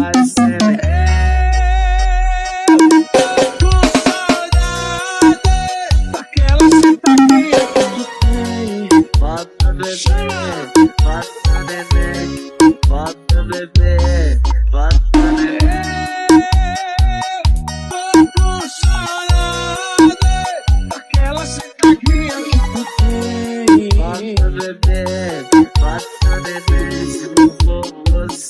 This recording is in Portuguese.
vai ser. Com saudade daquela simpatia que tu tem. Bota bebê, bota bebê, bota bebê, bota